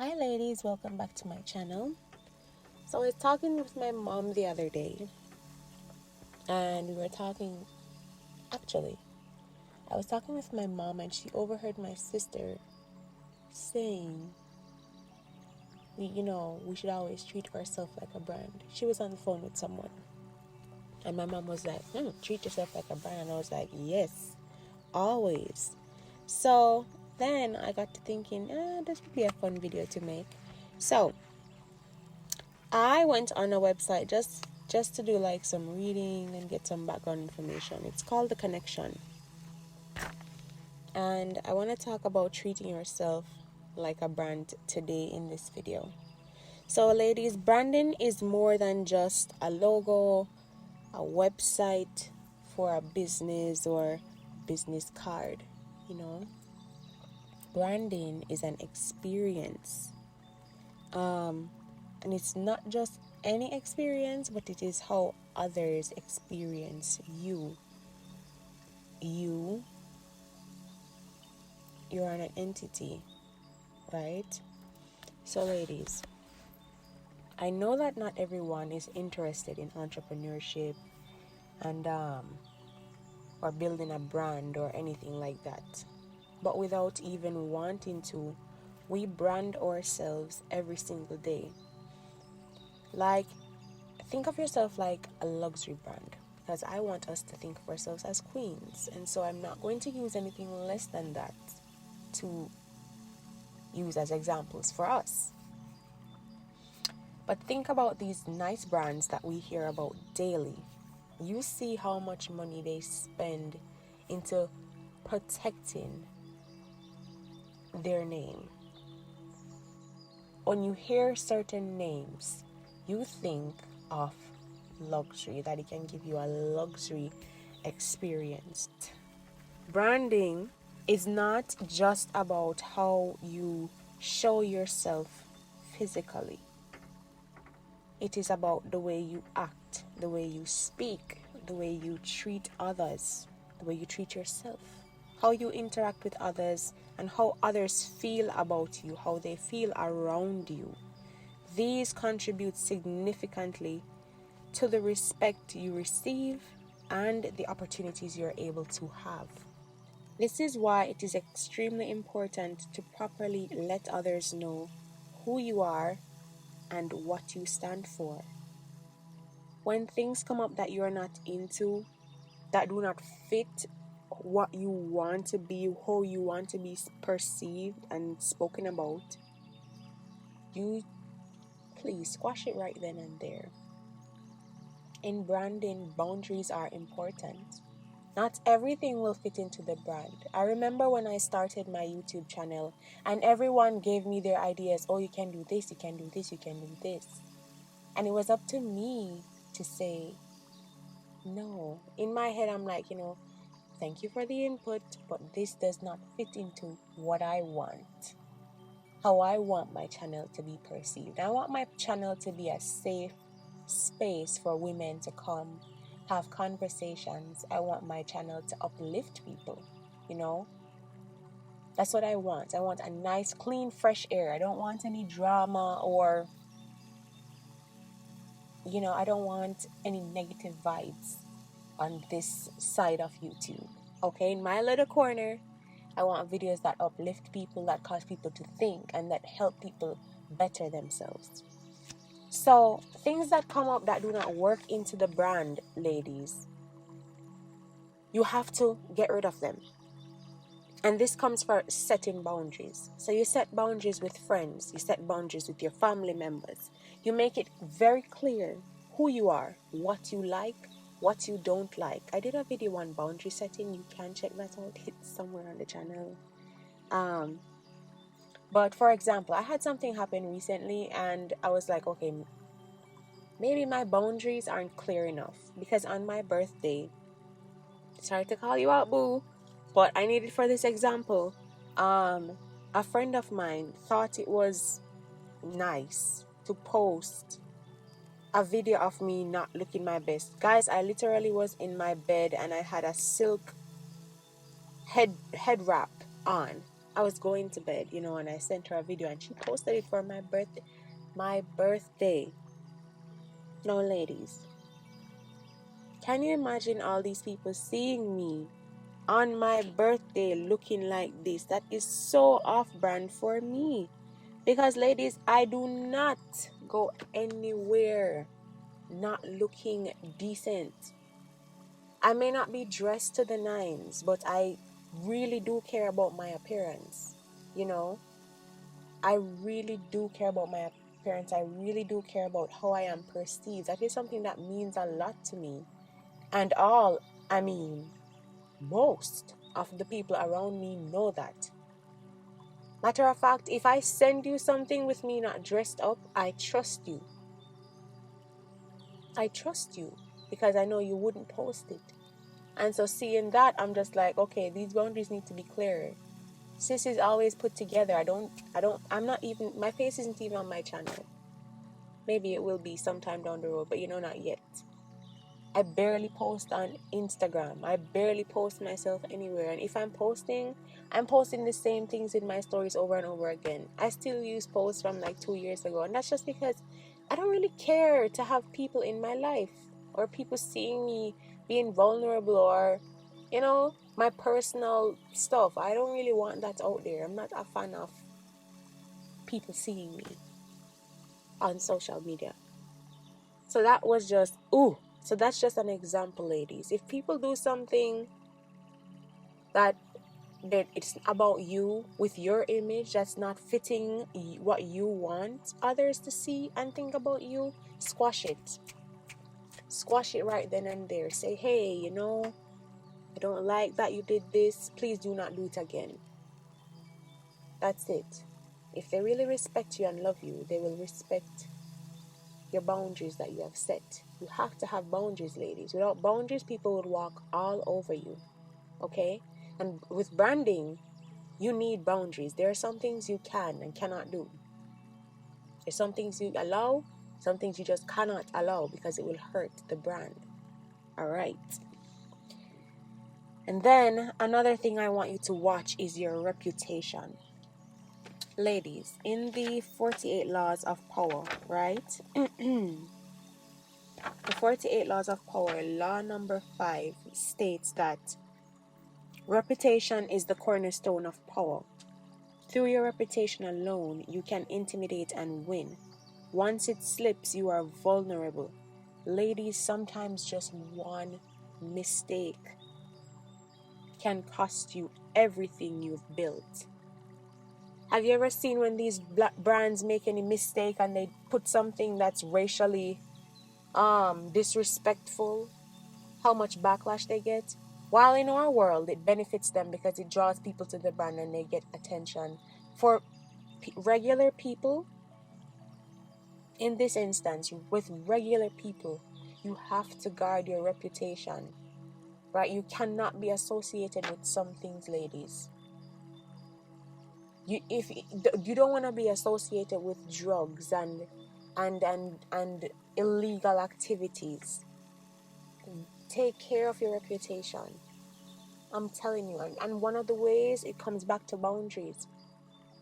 Hi ladies, welcome back to my channel. So I was talking with my mom the other day, and actually I was talking with my mom and she overheard my sister saying, we should always treat ourselves like a brand. She was on the phone with someone and my mom was like, treat yourself like a brand. And I was like, yes, always. So then I got to thinking, this would be a fun video to make. So I went on a website just to do like some reading and get some background information. It's called The Connection. And I want to talk about treating yourself like a brand today in this video. So ladies, branding is more than just a logo, a website for a business or business card, Branding is an experience. And it's not just any experience, but it is how others experience you. You're an entity, right? So ladies, I know that not everyone is interested in entrepreneurship and or building a brand or anything like that. But without even wanting to, we brand ourselves every single day. Like, think of yourself like a luxury brand, because I want us to think of ourselves as queens, and so I'm not going to use anything less than that to use as examples for us. But think about these nice brands that we hear about daily. You see how much money they spend into protecting their name. When you hear certain names, you think of luxury, that it can give you a luxury experience. Branding is not just about how you show yourself physically. It is about the way you act, the way you speak, the way you treat others, the way you treat yourself, how you interact with others, and how others feel about you, how they feel around you. These contribute significantly to the respect you receive and the opportunities you're able to have. This is why it is extremely important to properly let others know who you are and what you stand for. When things come up that you're not into, that do not fit what you want to be, how you want to be perceived and spoken about, you please squash it right then and there. In branding, boundaries are important. Not everything will fit into the brand. I remember when I started my YouTube channel and everyone gave me their ideas. Oh, you can do this, you can do this, you can do this. And it was up to me to say no. In my head, I'm like, thank you for the input, but this does not fit into what I want. How I want my channel to be perceived. I want my channel to be a safe space for women to come have conversations. I want my channel to uplift people, That's what I want. I want a nice, clean, fresh air. I don't want any drama or, I don't want any negative vibes on this side of YouTube. Okay, in my little corner, I want videos that uplift people, that cause people to think, and that help people better themselves. So, things that come up that do not work into the brand, ladies, you have to get rid of them. And this comes for setting boundaries. So you set boundaries with friends, you set boundaries with your family members. You make it very clear who you are, what you like, what you don't like. I did a video on boundary setting. You can check that out. It's somewhere on the channel. But for example, I had something happen recently and I was like, okay, maybe my boundaries aren't clear enough. Because on my birthday, sorry to call you out, boo, but I need it for this example. A friend of mine thought it was nice to post a video of me not looking my best. Guys, I literally was in my bed and I had a silk head wrap on. I was going to bed, and I sent her a video and she posted it for my birthday. My birthday. Now, ladies, can you imagine all these people seeing me on my birthday looking like this? That is so off-brand for me. Because, ladies, I do not go anywhere not looking decent. I may not be dressed to the nines, but I really do care about my appearance. I really do care about my appearance. I really do care about how I am perceived. That is something that means a lot to me. And most of the people around me know that. Matter of fact, if I send you something with me not dressed up, I trust you. I trust you because I know you wouldn't post it. And so seeing that, I'm just like, okay, these boundaries need to be clearer. Sis is always put together. My face isn't even on my channel. Maybe it will be sometime down the road, but not yet. I barely post on Instagram. I barely post myself anywhere. And if I'm posting the same things in my stories over and over again. I still use posts from like 2 years ago. And that's just because I don't really care to have people in my life or people seeing me being vulnerable or, my personal stuff. I don't really want that out there. I'm not a fan of people seeing me on social media. So that was just, so that's just an example, ladies. If people do something that it's about you with your image that's not fitting what you want others to see and think about you, squash it. Squash it right then and there. Say, hey, I don't like that you did this. Please do not do it again. That's it. If they really respect you and love you, they will respect your boundaries that you have set. You have to have boundaries, ladies. Without boundaries, people will walk all over you. Okay? And with branding, you need boundaries. There are some things you can and cannot do. There's some things you allow, some things you just cannot allow because it will hurt the brand. All right. And then another thing I want you to watch is your reputation. Ladies, in the 48 Laws of Power, right? The 48 Laws of Power, law number 5 states that reputation is the cornerstone of power. Through your reputation alone, you can intimidate and win. Once it slips, you are vulnerable. Ladies, sometimes just one mistake can cost you everything you've built. Have you ever seen when these brands make any mistake and they put something that's racially disrespectful? How much backlash they get? While in our world, it benefits them because it draws people to the brand and they get attention. For regular people, in this instance, with regular people, you have to guard your reputation, right? You cannot be associated with some things, ladies. If you don't want to be associated with drugs and illegal activities, take care of your reputation. I'm telling you, and one of the ways it comes back to boundaries.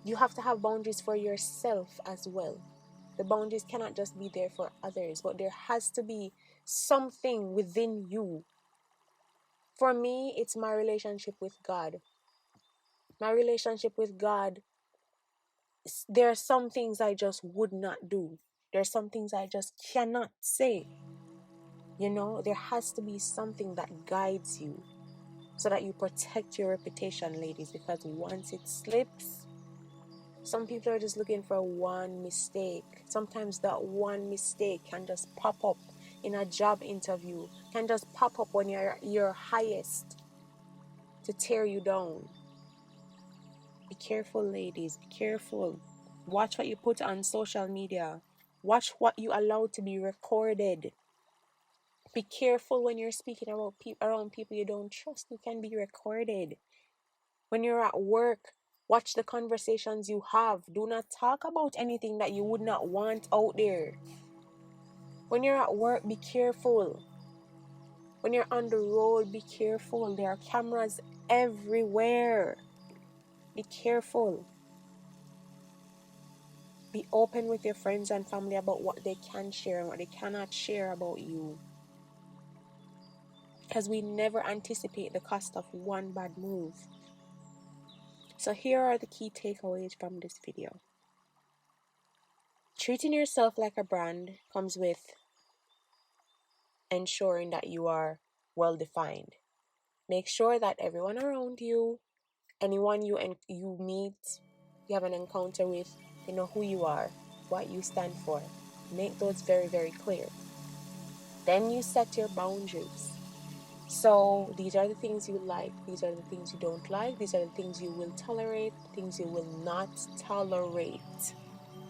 You have to have boundaries for yourself as well. The boundaries cannot just be there for others, but there has to be something within you. For me, it's my relationship with God. My relationship with God, there are some things I just would not do. There are some things I just cannot say. There has to be something that guides you so that you protect your reputation, ladies, because once it slips, some people are just looking for one mistake. Sometimes that one mistake can just pop up in a job interview, can just pop up when you're your highest to tear you down. Be careful, ladies. Be careful. Watch what you put on social media. Watch what you allow to be recorded. Be careful when you're speaking about around people you don't trust who can be recorded. When you're at work, watch the conversations you have. Do not talk about anything that you would not want out there. When you're at work, be careful. When you're on the road, be careful. There are cameras everywhere. Be careful. Be open with your friends and family about what they can share and what they cannot share about you. Because we never anticipate the cost of one bad move. So here are the key takeaways from this video. Treating yourself like a brand comes with ensuring that you are well defined. Make sure that everyone around you, anyone you meet, you have an encounter with, they know who you are, what you stand for. Make those very, very clear. Then you set your boundaries. So these are the things you like, these are the things you don't like, these are the things you will tolerate, things you will not tolerate.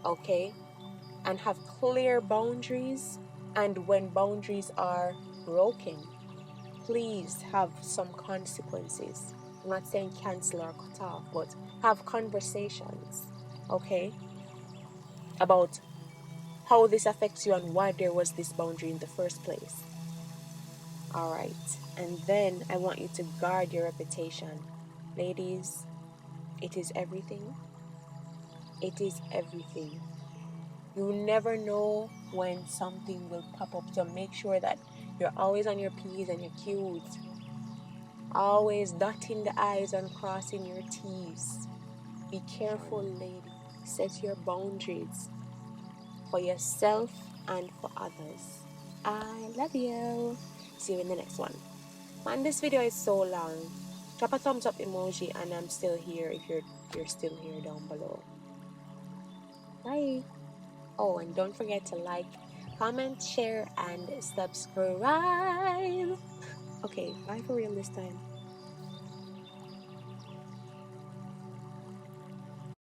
Okay? And have clear boundaries. And when boundaries are broken, please have some consequences. I'm not saying cancel or cut off, but have conversations, okay, about how this affects you and why there was this boundary in the first place. All right. And then I want you to guard your reputation. Ladies, it is everything. It is everything. You never know when something will pop up. So make sure that you're always on your P's and your Q's. Always dotting the I's and crossing your T's. Be careful, lady. Set your boundaries for yourself and for others. I love you. See you in the next one. Man, this video is so long. Drop a thumbs up emoji and I'm still here if you're still here down below. Bye. Oh, and don't forget to like, comment, share, and subscribe. Okay, bye for real this time.